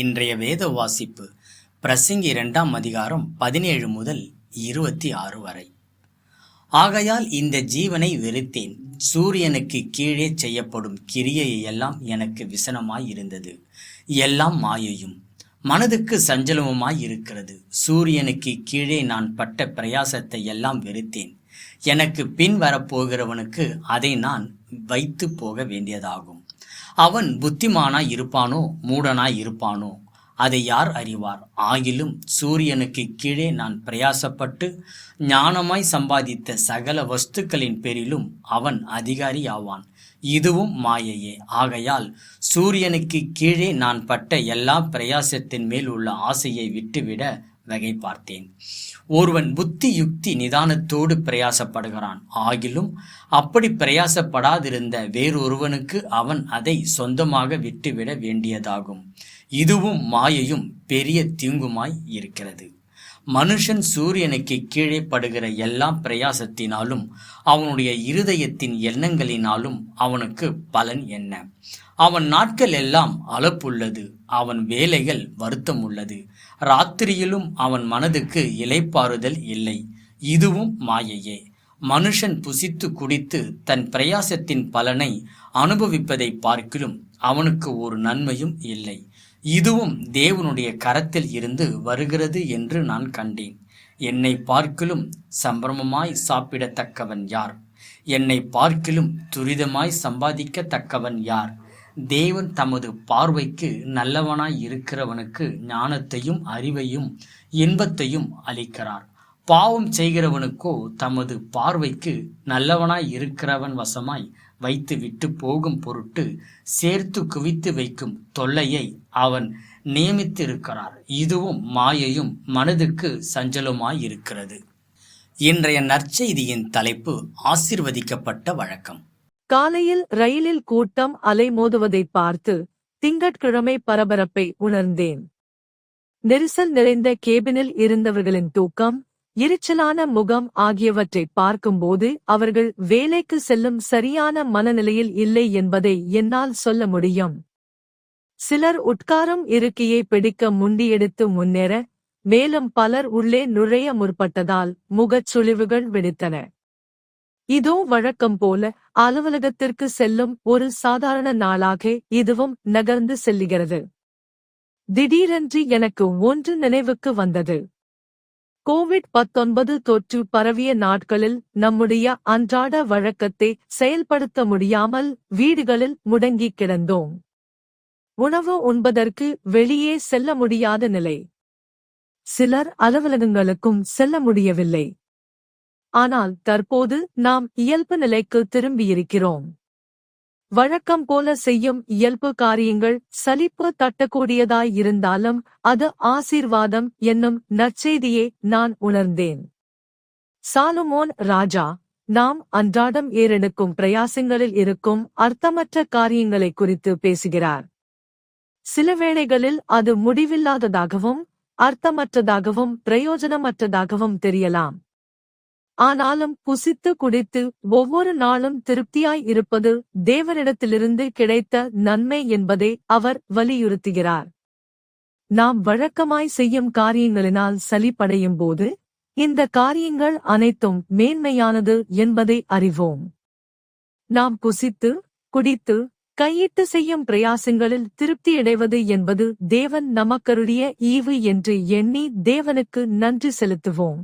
இன்றைய வேத வாசிப்பு பிரசங்கி 2ஆம் அதிகாரம் 17 முதல் 26 வரை. ஆகையால் இந்த ஜீவனை வெறுத்தேன், சூரியனுக்கு கீழே செய்யப்படும் கிரியையை எல்லாம் எனக்கு விசனமாய் இருந்தது. எல்லாம் மாயையும் மனதுக்கு சஞ்சலமுமாய் இருக்கிறது. சூரியனுக்கு கீழே நான் பட்ட பிரயாசத்தை எல்லாம் வெறுத்தேன். எனக்கு பின் வரப்போகிறவனுக்கு அதை நான் வைத்து போக வேண்டியதாகும். அவன் புத்திமானாய் இருப்பானோ மூடனாய் இருப்பானோ அதை யார் அறிவார்? ஆகிலும் சூரியனுக்கு கீழே நான் பிரயாசப்பட்டு ஞானமாய் சம்பாதித்த சகல வஸ்துக்களின் பேரிலும் அவன் அதிகாரி ஆவான். இதுவும் மாயையே. ஆகையால் சூரியனுக்கு கீழே நான் பட்ட எல்லா பிரயாசத்தின் மேல் உள்ள ஆசையை விட்டுவிட வகை பார்த்தேன். ஒருவன் புத்தி யுக்தி நிதானத்தோடு பிரயாசப்படுகிறான். ஆகிலும் அப்படி பிரயாசப்படாதிருந்த வேறொருவனுக்கு அவன் அதை சொந்தமாக விட்டுவிட வேண்டியதாகும். இதுவும் மாயையும் பெரிய தீங்குமாய் இருக்கிறது. மனுஷன் சூரியனுக்கு கீழே படுகிற எல்லா பிரயாசத்தினாலும் அவனுடைய இருதயத்தின் எண்ணங்களினாலும் அவனுக்கு பலன் என்ன? அவன் நாட்கள் எல்லாம் அலப்புள்ளது, அவன் வேலைகள் வருத்தம் உள்ளது. ராத்திரியிலும் அவன் மனதுக்கு இளைப்பாறுதல் இல்லை. இதுவும் மாயையே. மனுஷன் புசித்து குடித்து தன் பிரயாசத்தின் பலனை அனுபவிப்பதை பார்க்கிலும் அவனுக்கு ஒரு நன்மையும் இல்லை. இதுவும் தேவனுடைய கரத்தில் இருந்து வருகிறது என்று நான் கண்டேன். என்னை பார்க்கிலும் சம்பிரமமாய் சாப்பிடத்தக்கவன் யார்? என்னை பார்க்கிலும் துரிதமாய் சம்பாதிக்கத்தக்கவன் யார்? தேவன் தமது பார்வைக்கு நல்லவனாய் இருக்கிறவனுக்கு ஞானத்தையும் அறிவையும் இன்பத்தையும் அளிக்கிறார். பாவம் செய்கிறவனுக்கோ தமது பார்வைக்கு நல்லவனாய் இருக்கிறவன் வசமாய் வைத்து விட்டு போகும் பொருட்டு சேர்த்து குவித்து வைக்கும் தொல்லையை அவன் நியமித்திருக்கிறார். இதுவும் மாயையும் மனதுக்கு சஞ்சலமாயிருக்கிறது. இன்றைய நற்செய்தியின் தலைப்பு ஆசீர்வதிக்கப்பட்ட வழக்கம். காலையில் ரயிலில் கூட்டம் அலைமோதுவதை பார்த்து திங்கட்கிழமை பரபரப்பை உணர்ந்தேன். நெரிசல் நிறைந்த கேபினில் இருந்தவர்களின் தூக்கம், எரிச்சலான முகம் ஆகியவற்றை பார்க்கும்போது அவர்கள் வேலைக்கு செல்லும் சரியான மனநிலையில் இல்லை என்பதை என்னால் சொல்ல முடியும். சிலர் உட்காரும் இருக்கையை பிடிக்க முண்டியெடுத்து முன்னேற, மேலும் பலர் உள்ளே நுழைய முற்பட்டதால் முகச்சுளிவுகள் வெடித்தன. இதோ வழக்கம் போல அலுவலகத்திற்கு செல்லும் ஒரு சாதாரண நாளாக இதுவும் நகர்ந்து செல்லுகிறது. திடீரென்று எனக்கு ஒன்று நினைவுக்கு வந்தது. கோவிட்-19 தொற்று பரவிய நாட்களில் நம்முடைய அன்றாட வழக்கத்தை செயல்படுத்த முடியாமல் வீடுகளில் முடங்கி கிடந்தோம். உணவு உண்பதற்கு வெளியே செல்ல முடியாத நிலை. சிலர் அலுவலகங்களுக்கும் செல்ல முடியவில்லை. ஆனால் தற்போது நாம் இயல்பு நிலைக்கு திரும்பியிருக்கிறோம். வழக்கம் போல செய்யும் இயல்பு காரியங்கள் சலிப்பு தட்டக்கூடியதாயிருந்தாலும் அது ஆசீர்வாதம் என்னும் நற்செய்தியை நான் உணர்ந்தேன். சாலமோன் ராஜா நாம் அன்றாடம் ஏறெடுக்கும் பிரயாசங்களில் இருக்கும் அர்த்தமற்ற காரியங்களை குறித்து பேசுகிறார். சில வேளைகளில் அது முடிவில்லாததாகவும் அர்த்தமற்றதாகவும் பிரயோஜனமற்றதாகவும் தெரியலாம். ஆனாலும் புசித்து குடித்து ஒவ்வொரு நாளும் திருப்தியாய் இருப்பது தேவனிடத்திலிருந்து கிடைத்த நன்மை என்பதை அவர் வலியுறுத்துகிறார். நாம் வழக்கமாய் செய்யும் காரியங்களினால் சலிப்படையும் போது இந்த காரியங்கள் அனைத்தும் மேன்மையானது என்பதை அறிவோம். நாம் புசித்து குடித்து கையிட்டு செய்யும் பிரயாசங்களில் திருப்தியடைவது என்பது தேவன் நமக்கருளிய ஈவு என்று எண்ணி தேவனுக்கு நன்றி செலுத்துவோம்.